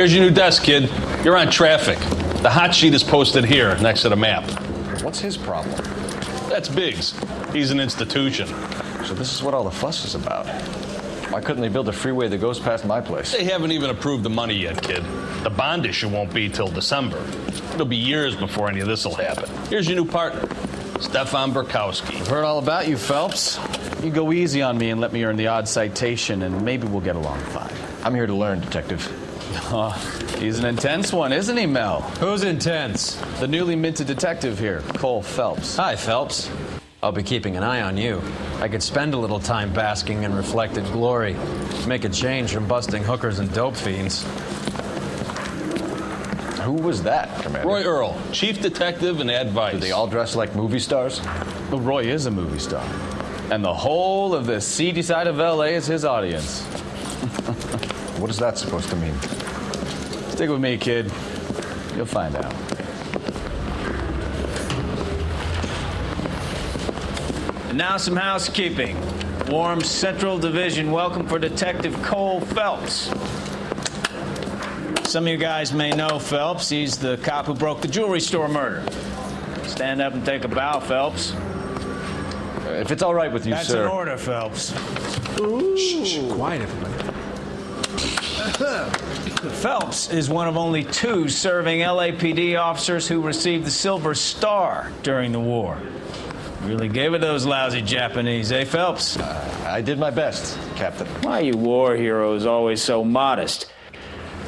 Here's your new desk, kid. You're on traffic. The hot sheet is posted here, next to the map. What's his problem? That's Biggs. He's an institution. So this is what all the fuss is about. Why couldn't they build a freeway that goes past my place? They haven't even approved the money yet, kid. The bond issue won't be till December. It'll be years before any of this will happen. Here's your new partner, Stefan Burkowski. I've heard all about you, Phelps. You go easy on me and let me earn the odd citation, and maybe we'll get along fine. I'm here to learn, Detective. Oh, he's an intense one, isn't he, Mel? Who's intense? The newly minted detective here, Cole Phelps. Hi, Phelps. I'll be keeping an eye on you. I could spend a little time basking in reflected glory. Make a change from busting hookers and dope fiends. Who was that, Commander? Roy Earl, chief detective and advice. Do they all dress like movie stars? Well, Roy is a movie star. And the whole of the seedy side of L.A. is his audience. What is that supposed to mean? Stick with me, kid. You'll find out. And now some housekeeping. Warm Central Division welcome for Detective Cole Phelps. Some of you guys may know Phelps. He's the cop who broke the jewelry store murder. Stand up and take a bow, Phelps. If it's all right with you, That's sir. an order, Phelps. Shh, quiet, everybody. Phelps is one of only 2 serving LAPD officers who received the Silver Star during the war. Really gave it those lousy Japanese, eh, Phelps? I did my best, Captain. Why you war heroes always so modest?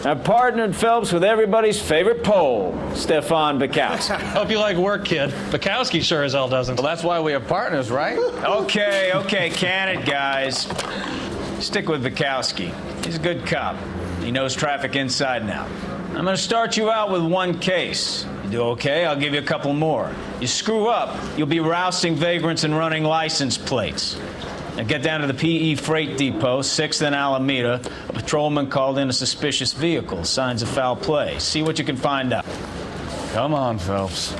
I've partnered Phelps with everybody's favorite Pole, Stefan Burkowski. Hope you like work, kid. Bukowski sure as hell doesn't. Well, that's why we have partners, right? Okay, can it, guys? Stick with Burkowski. He's a good cop. He knows traffic inside and out. I'm going to start you out with 1 case. You do okay, I'll give you a couple more. You screw up, you'll be rousting vagrants and running license plates. Now get down to the PE Freight Depot, 6th and Alameda. A patrolman called in a suspicious vehicle. Signs of foul play. See what you can find out. Come on, Phelps.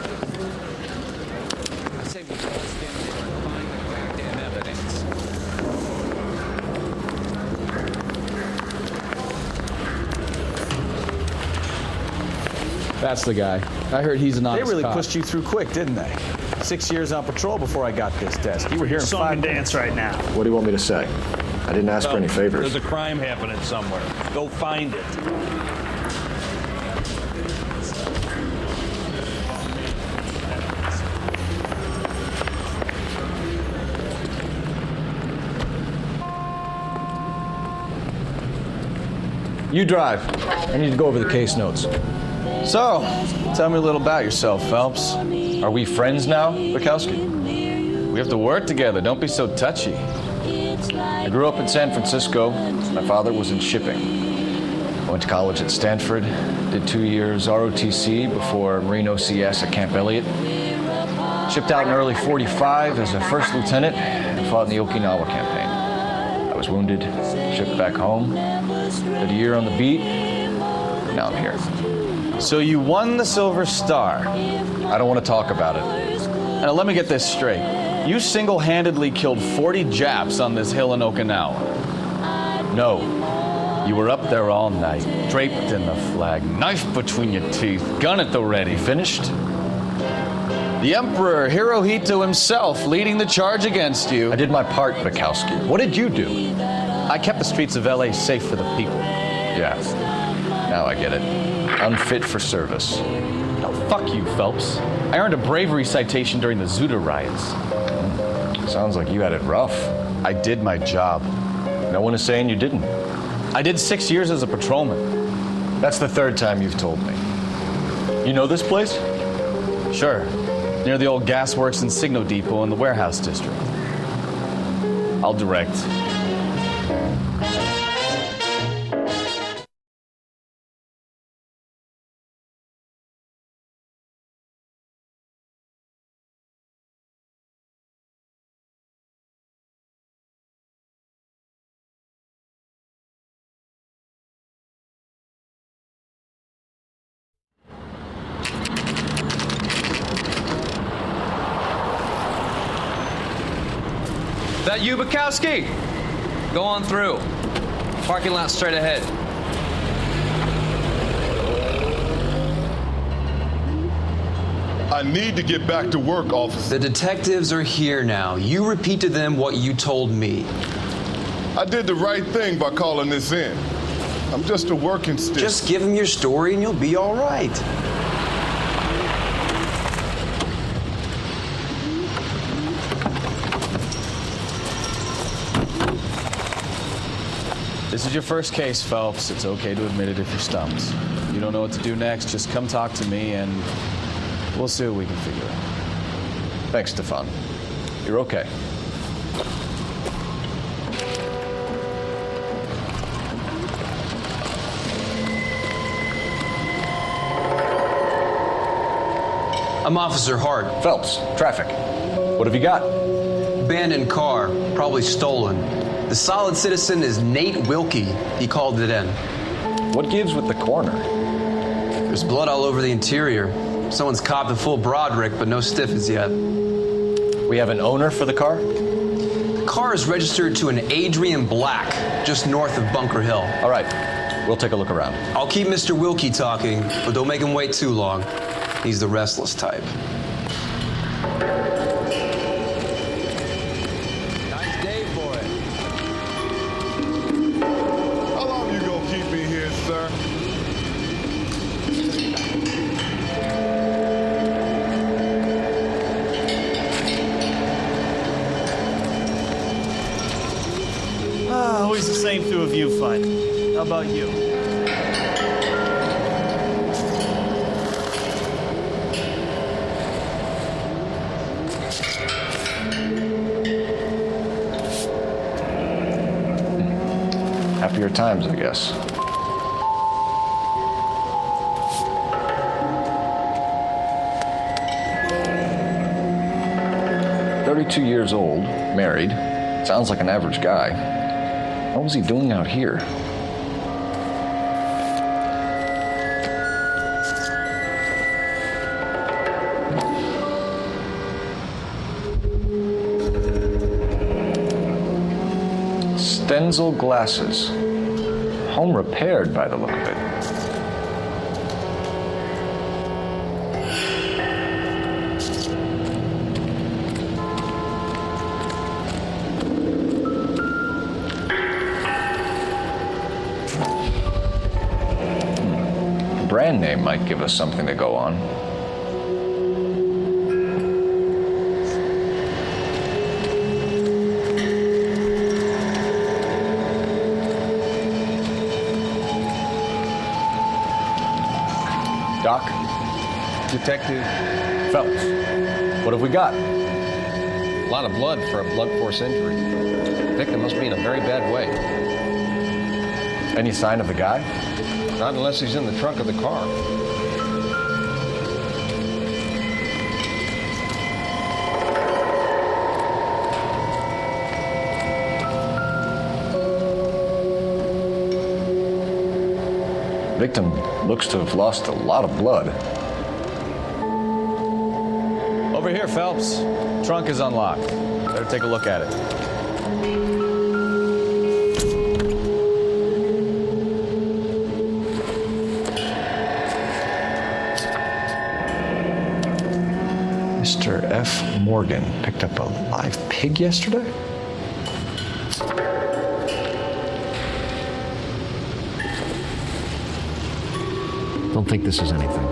That's the guy. I heard he's an honest They really cop. pushed you through quick, didn't they? 6 years on patrol before I got this desk. You were here in Song 5 and minutes. dance right now. What do you want me to say? I didn't ask for any favors. There's a crime happening somewhere. Go find it. You drive. I need to go over the case notes. So, tell me a little about yourself, Phelps. Are we friends now, Bukowski? We have to work together. Don't be so touchy. I grew up in San Francisco. My father was in shipping. I went to college at Stanford, did 2 years ROTC before Marine OCS at Camp Elliott. Shipped out in early 45 as a first lieutenant and fought in the Okinawa campaign. I was wounded, shipped back home, did a year on the beat. Now I'm here. So you won the Silver Star. I don't want to talk about it. Now let me get this straight. You single-handedly killed 40 Japs on this hill in Okinawa. No. You were up there all night, draped in the flag, knife between your teeth, gun at the ready. Finished? The Emperor Hirohito himself leading the charge against you. I did my part, Bukowski. What did you do? I kept the streets of LA safe for the people. Yeah. Now I get it. Unfit for service. Now, fuck you, Phelps. I earned a bravery citation during the Zuda riots. Sounds like you had it rough. I did my job. No one is saying you didn't. I did 6 years as a patrolman. That's the 3rd time you've told me. You know this place? Sure. Near the old gasworks and Signo Depot in the warehouse district. I'll direct. That you, Bukowski? Go on through. Parking lot straight ahead. I need to get back to work, officer. The detectives are here now. You repeat to them what you told me. I did the right thing by calling this in. I'm just a working stick. Just give them your story and you'll be all right. This is your first case, Phelps. It's okay to admit it if you're stumped. You don't know what to do next, just come talk to me and we'll see what we can figure out. Thanks, Stefan. You're okay. I'm Officer Hart. Phelps, traffic. What have you got? Abandoned car, probably stolen. The solid citizen is Nate Wilkie. He called it in. What gives with the coroner? There's blood all over the interior. Someone's copped a full Broderick, but no stiffs yet. We have an owner for the car? The car is registered to an Adrian Black, just north of Bunker Hill. All right, we'll take a look around. I'll keep Mr. Wilkie talking, but don't make him wait too long. He's the restless type. Nice day for it. How long you gonna keep me here, sir? Always the same through a viewfinder. How about you? Happier times, I guess. "32 years old, married. Sounds like an average guy. What was he doing out here?" Stenzel glasses. Home repaired by the look of it. Brand name might give us something to go on. Doc? Detective, Phelps. What have we got? a lot of blood for a blunt force injury. The victim must be in a very bad way. Any sign of the guy? Not unless he's in the trunk of the car. Victim looks to have lost a lot of blood. Over here, Phelps. Trunk is unlocked. Better take a look at it. Mr. F. Morgan picked up a live pig yesterday? Don't think this is anything.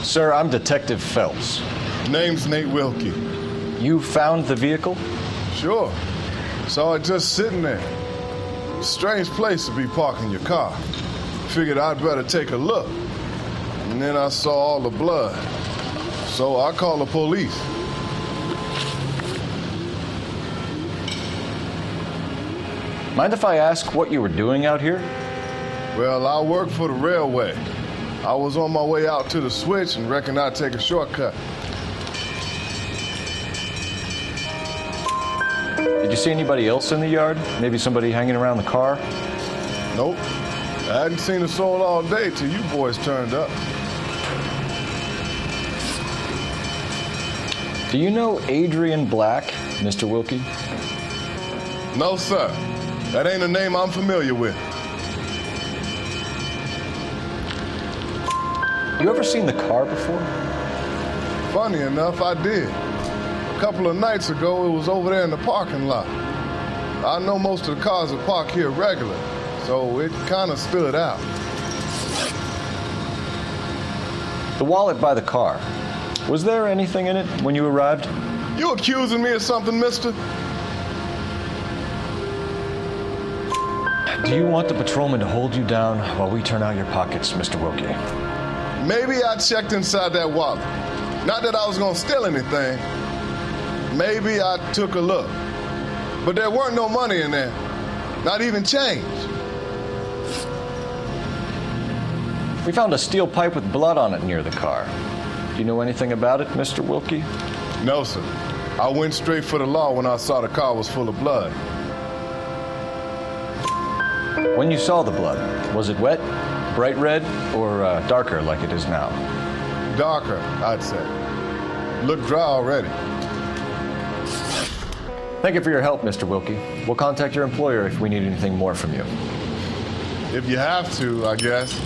Sir, I'm Detective Phelps. Name's Nate Wilkie. You found the vehicle? Sure. Saw it just sitting there. Strange place to be parking your car. Figured I'd better take a look. And then I saw all the blood. So I called the police. Mind if I ask what you were doing out here? Well, I work for the railway. I was on my way out to the switch and reckoned I'd take a shortcut. Did you see anybody else in the yard? Maybe somebody hanging around the car? Nope. I hadn't seen a soul all day till you boys turned up. Do you know Adrian Black, Mr. Wilkie? No, sir. That ain't a name I'm familiar with. You ever seen the car before? Funny enough, I did. A couple of nights ago, it was over there in the parking lot. I know most of the cars are parked here regular, so it kind of stood out. The wallet by the car. Was there anything in it when you arrived? You accusing me of something, mister? Do you want the patrolman to hold you down while we turn out your pockets, Mr. Wilkie? Maybe I checked inside that wallet. Not that I was gonna steal anything. Maybe I took a look. But there weren't no money in there. Not even change. We found a steel pipe with blood on it near the car. Do you know anything about it, Mr. Wilkie? No, sir. I went straight for the law when I saw the car was full of blood. When you saw the blood, was it wet, bright red, or darker like it is now? Darker, I'd say. Looked dry already. Thank you for your help, Mr. Wilkie. We'll contact your employer if we need anything more from you. If you have to, I guess.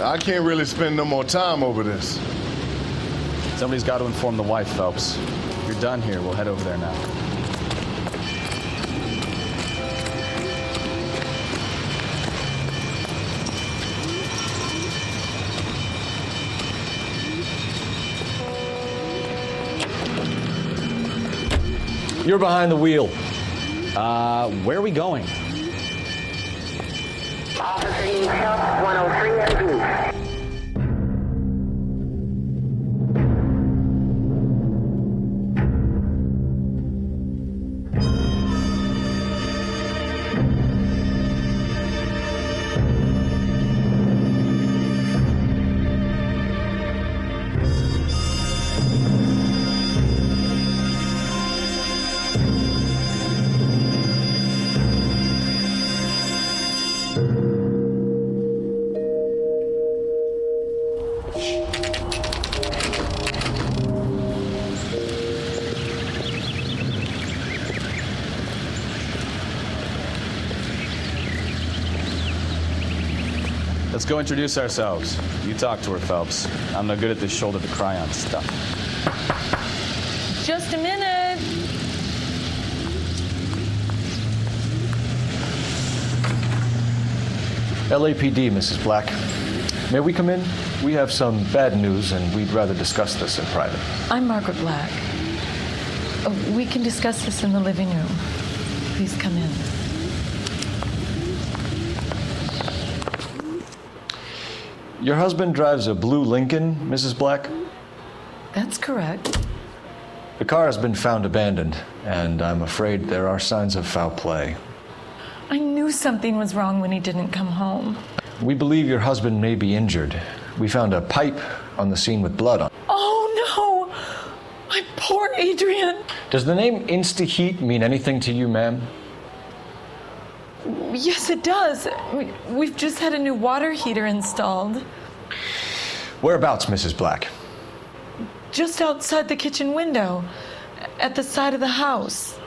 I can't really spend no more time over this. Somebody's got to inform the wife, Phelps. If you're done here, we'll head over there now. You're behind the wheel. Where are we going? Officer needs help, 103 MD. Let's go introduce ourselves. You talk to her, Phelps. I'm no good at this shoulder to cry on stuff. Just a minute. LAPD, Mrs. Black. May we come in? We have some bad news, and we'd rather discuss this in private. I'm Margaret Black. We can discuss this in the living room. Please come in. Your husband drives a blue Lincoln, Mrs. Black? That's correct. The car has been found abandoned, and I'm afraid there are signs of foul play. I knew something was wrong when he didn't come home. We believe your husband may be injured. We found a pipe on the scene with blood on it. Oh, no! My poor Adrian! Does the name Insta-Heat mean anything to you, ma'am? Yes, it does. We've just had a new water heater installed. Whereabouts, Mrs. Black? Just outside the kitchen window, at the side of the house.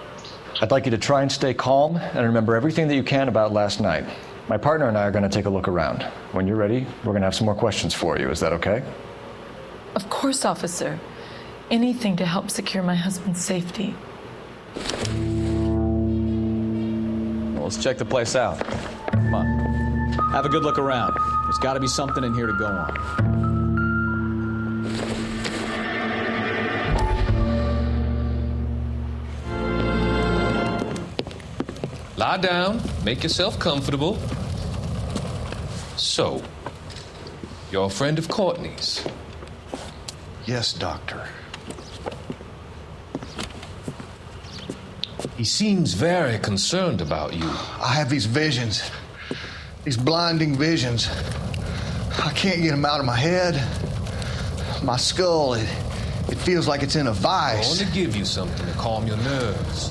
I'd like you to try and stay calm and remember everything that you can about last night. My partner and I are going to take a look around. When you're ready, we're going to have some more questions for you. Is that okay? Of course, officer. Anything to help secure my husband's safety. Let's check the place out. Come on. Have a good look around. There's got to be something in here to go on. Lie down, make yourself comfortable. So, you're a friend of Courtney's? Yes, Doctor. He seems very concerned about you. I have these visions, these blinding visions. I can't get them out of my head. My skull, it feels like it's in a vice. I want to give you something to calm your nerves.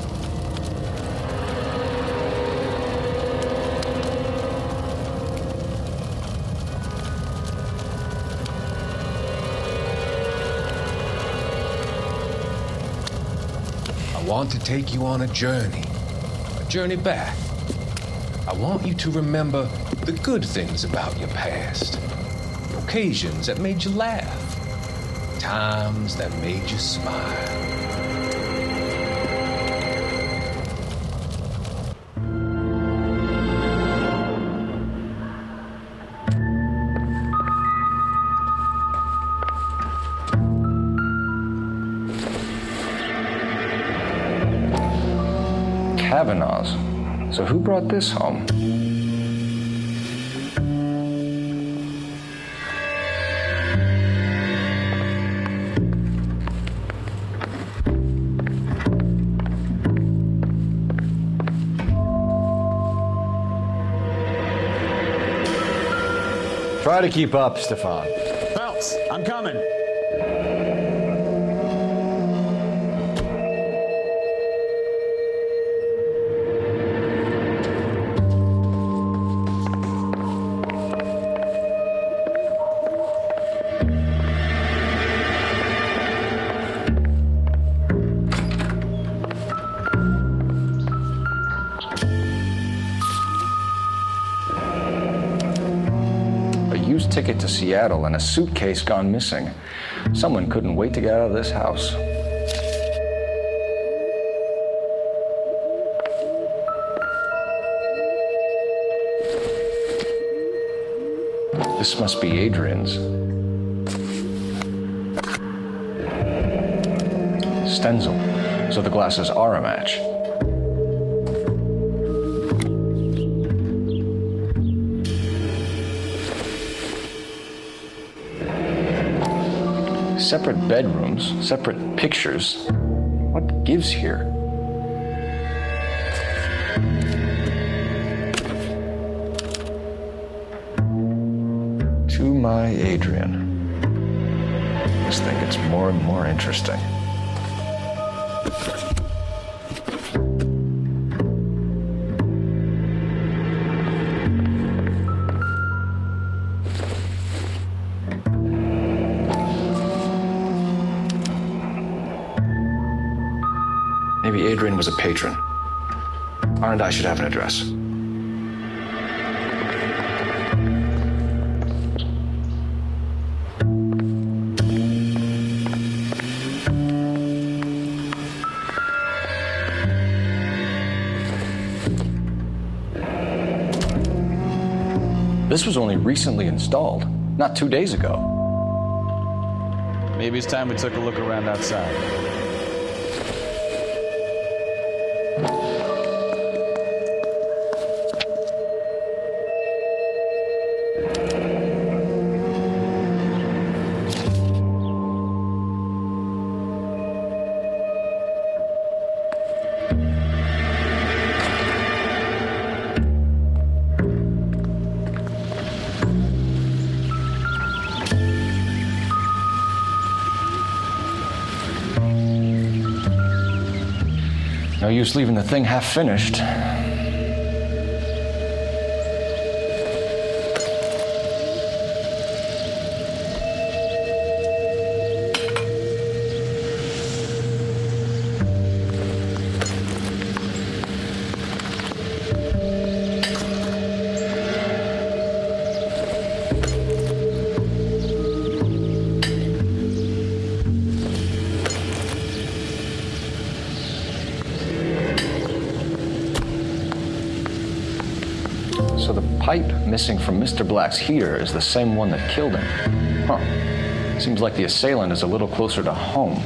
want to take you on a journey back. I want you to remember the good things about your past, occasions that made you laugh, times that made you smile. Kavanaugh's. So who brought this home? Try to keep up, Stefan. Phelps, I'm coming. Ticket to Seattle and a suitcase gone missing. Someone couldn't wait to get out of this house. This must be Adrian's. Stenzel. So the glasses are a match. Separate bedrooms, separate pictures. What gives here? To my Adrian. This thing gets more and more interesting. Maybe Adrian was a patron. And I should have an address. This was only recently installed, not 2 days ago. Maybe it's time we took a look around outside. No use leaving the thing half finished. So the pipe missing from Mr. Black's heater is the same one that killed him. Huh. Seems like the assailant is a little closer to home.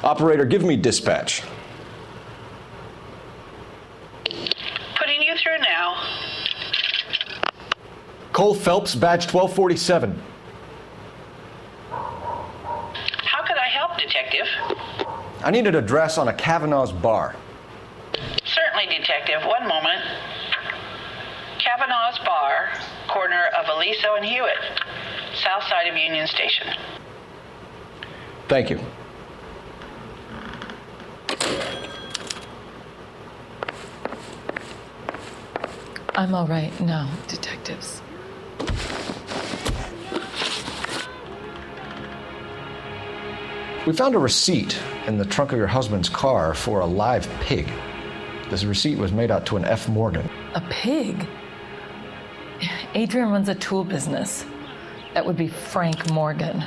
Operator, give me dispatch. Putting you through now. Cole Phelps, badge 1247. How could I help, Detective? I need an address on a Kavanaugh's bar. Certainly, Detective. One moment. Kavanaugh's Bar, corner of Aliso and Hewitt, south side of Union Station. Thank you. I'm all right now, detectives. We found a receipt in the trunk of your husband's car for a live pig. This receipt was made out to an F. Morgan. A pig? Adrian runs a tool business. That would be Frank Morgan.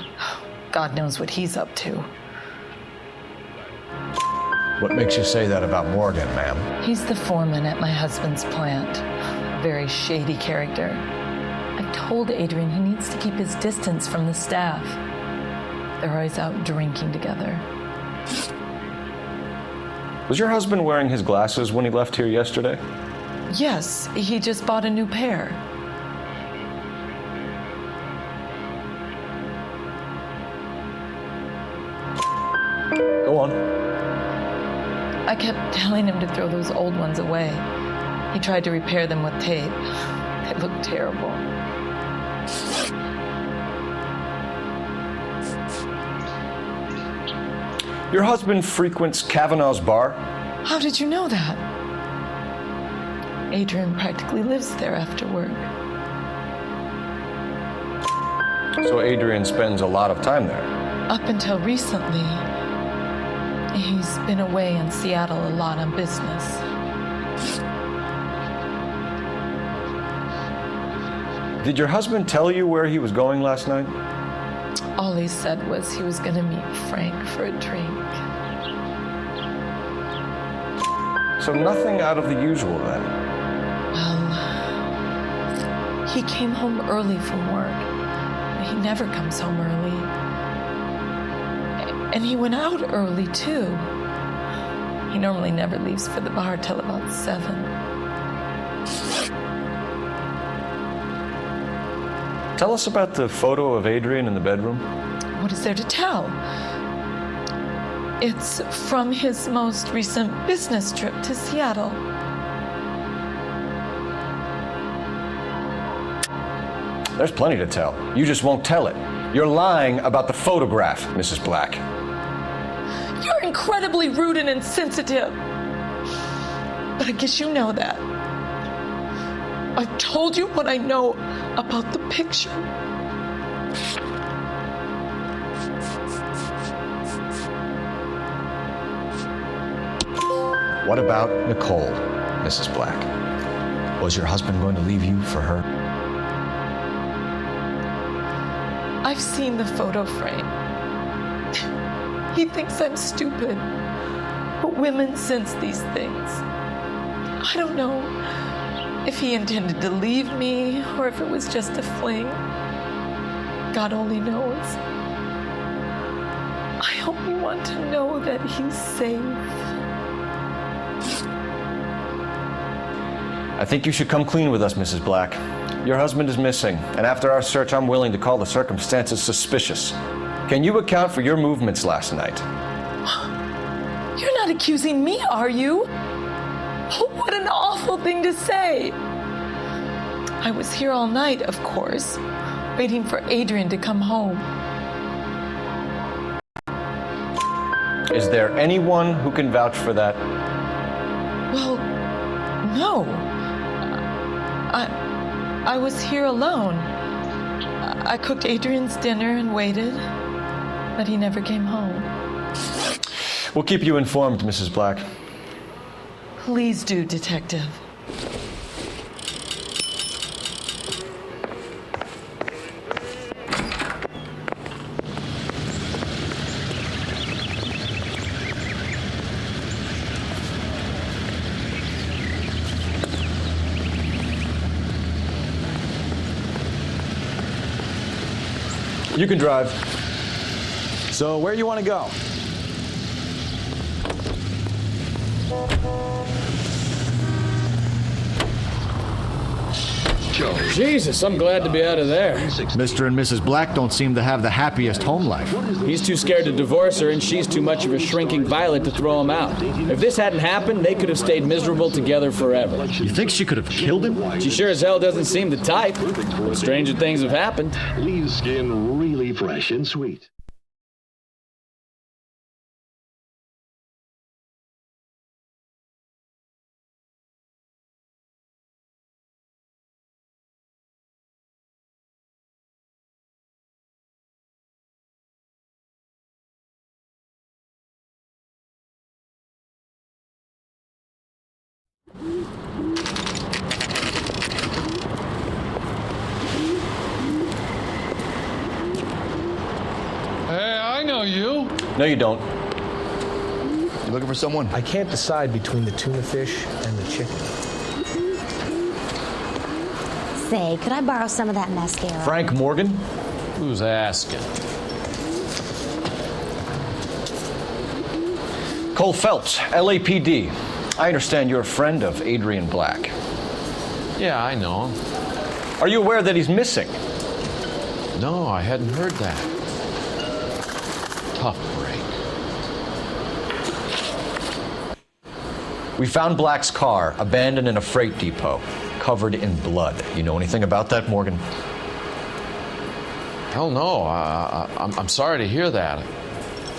God knows what he's up to. What makes you say that about Morgan, ma'am? He's the foreman at my husband's plant. A very shady character. I've told Adrian he needs to keep his distance from the staff. They're always out drinking together. Was your husband wearing his glasses when he left here yesterday? Yes, he just bought a new pair. Go on. I kept telling him to throw those old ones away. He tried to repair them with tape. They looked terrible. Your husband frequents Kavanaugh's Bar? How did you know that? Adrian practically lives there after work. So Adrian spends a lot of time there? Up until recently, he's been away in Seattle a lot on business. Did your husband tell you where he was going last night? All he said was he was going to meet Frank for a drink. So nothing out of the usual then? Well, he came home early from work. He never comes home early. And he went out early, too. He normally never leaves for the bar till about 7. Tell us about the photo of Adrian in the bedroom. What is there to tell? It's from his most recent business trip to Seattle. There's plenty to tell. You just won't tell it. You're lying about the photograph, Mrs. Black. You're incredibly rude and insensitive. But I guess you know that. I've told you what I know about the picture. What about Nicole, Mrs. Black? Was your husband going to leave you for her? I've seen the photo frame. He thinks I'm stupid. But women sense these things. I don't know if he intended to leave me or if it was just a fling. God only knows. I only want to know that he's safe. I think you should come clean with us, Mrs. Black. Your husband is missing, and after our search, I'm willing to call the circumstances suspicious. Can you account for your movements last night? You're not accusing me, are you? Oh, what an awful thing to say. I was here all night, of course, waiting for Adrian to come home. Is there anyone who can vouch for that? Well, no. I was here alone. I cooked Adrian's dinner and waited, but he never came home. We'll keep you informed, Mrs. Black. Please do, Detective. You can drive. So where you want to go? Jesus, I'm glad to be out of there. Mr. and Mrs. Black don't seem to have the happiest home life. He's too scared to divorce her, and she's too much of a shrinking violet to throw him out. If this hadn't happened, they could have stayed miserable together forever. You think she could have killed him? She sure as hell doesn't seem the type. But stranger things have happened. Leaves skin really fresh and sweet. Hey, I know you. No, you don't. You looking for someone? I can't decide between the tuna fish and the chicken. Say, could I borrow some of that mascara? Frank Morgan? Who's asking? Cole Phelps, LAPD. I understand you're a friend of Adrian Black. Yeah, I know him. Are you aware that he's missing? No, I hadn't heard that. Tough break. We found Black's car abandoned in a freight depot, covered in blood. You know anything about that, Morgan? Hell no. I'm sorry to hear that.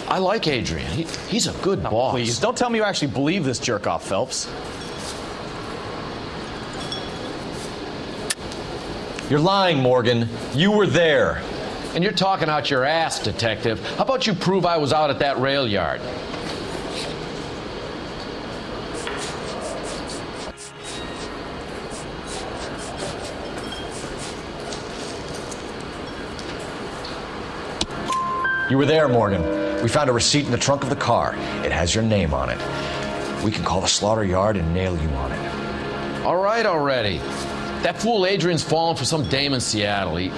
I like Adrian. He's a good boss. Please, don't tell me you actually believe this jerk-off, Phelps. You're lying, Morgan. You were there. And you're talking out your ass, detective. How about you prove I was out at that rail yard? You were there, Morgan. We found a receipt in the trunk of the car. It has your name on it. We can call the slaughter yard and nail you on it. All right already. That fool Adrian's fallen for some dame in Seattle. He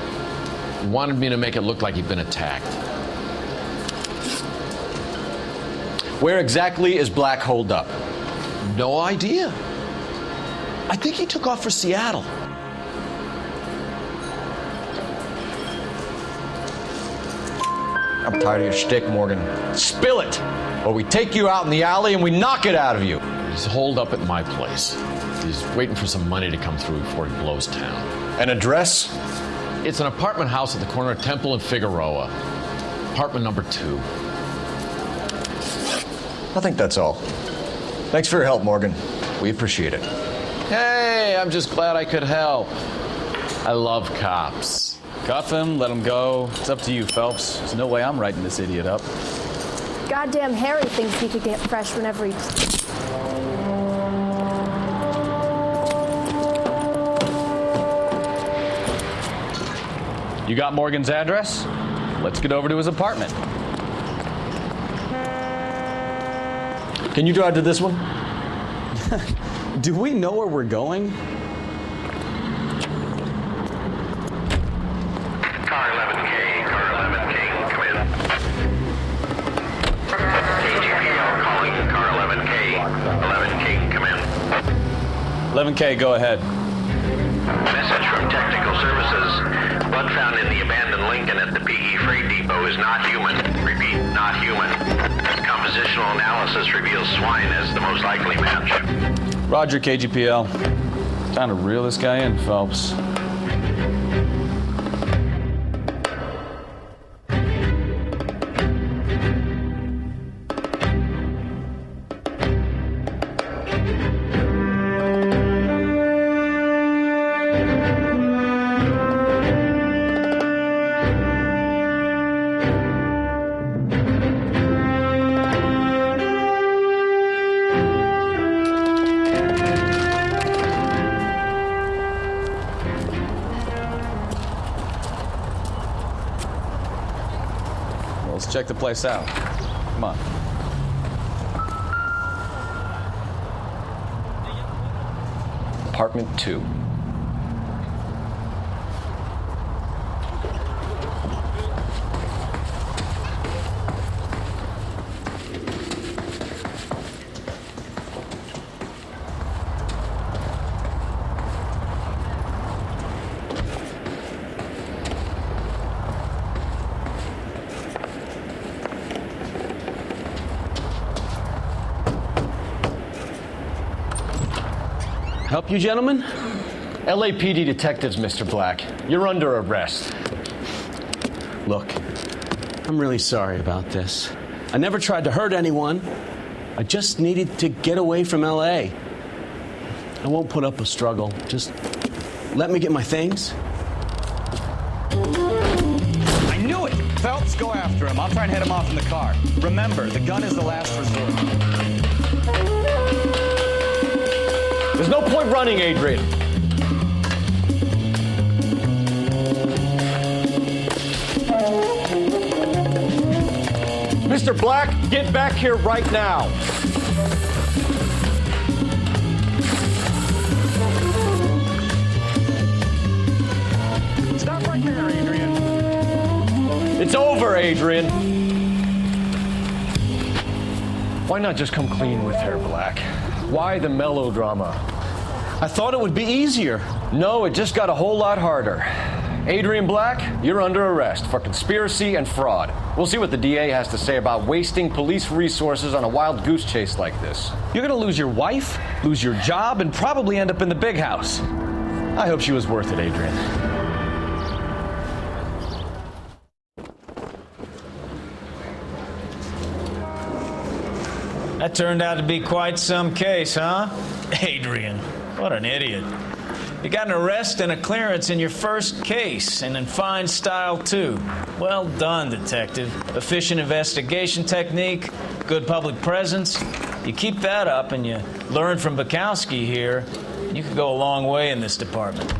wanted me to make it look like he'd been attacked. Where exactly is Black holed up? No idea. I think he took off for Seattle. I'm tired of your shtick, Morgan. Spill it, or we take you out in the alley and we knock it out of you. He's holed up at my place. He's waiting for some money to come through before he blows town. An address? It's an apartment house at the corner of Temple and Figueroa. Apartment number 2. I think that's all. Thanks for your help, Morgan. We appreciate it. Hey, I'm just glad I could help. I love cops. Cuff him, let him go. It's up to you, Phelps. There's no way I'm writing this idiot up. Goddamn Harry thinks he could get fresh whenever he... You got Morgan's address? Let's get over to his apartment. Can you drive to this one? Do we know where we're going? Car 11K, come in. KGPL calling car 11K, come in. 11K, go ahead. Message from Technical Services. Blood found in the abandoned Lincoln at the PE Freight Depot is not human. Repeat, not human. Compositional analysis reveals swine as the most likely match. Roger, KGPL. Time to reel this guy in, Phelps. Let's check the place out. Come on. Apartment 2. Help you, gentlemen? LAPD detectives, Mr. Black. You're under arrest. Look, I'm really sorry about this. I never tried to hurt anyone. I just needed to get away from LA. I won't put up a struggle. Just let me get my things. I knew it! Phelps, go after him. I'll try and head him off in the car. Remember, the gun is the last resort. There's no point running, Adrian. Mr. Black, get back here right now. Stop right there, Adrian. It's over, Adrian. Why not just come clean with her, Black? Why the melodrama? I thought it would be easier. No, it just got a whole lot harder. Adrian Black, you're under arrest for conspiracy and fraud. We'll see what the DA has to say about wasting police resources on a wild goose chase like this. You're gonna lose your wife, lose your job, and probably end up in the big house. I hope she was worth it, Adrian. That turned out to be quite some case, huh? Adrian, what an idiot. You got an arrest and a clearance in your first case, and in fine style, too. Well done, detective. Efficient investigation technique, good public presence. You keep that up and you learn from Bukowski here, you could go a long way in this department.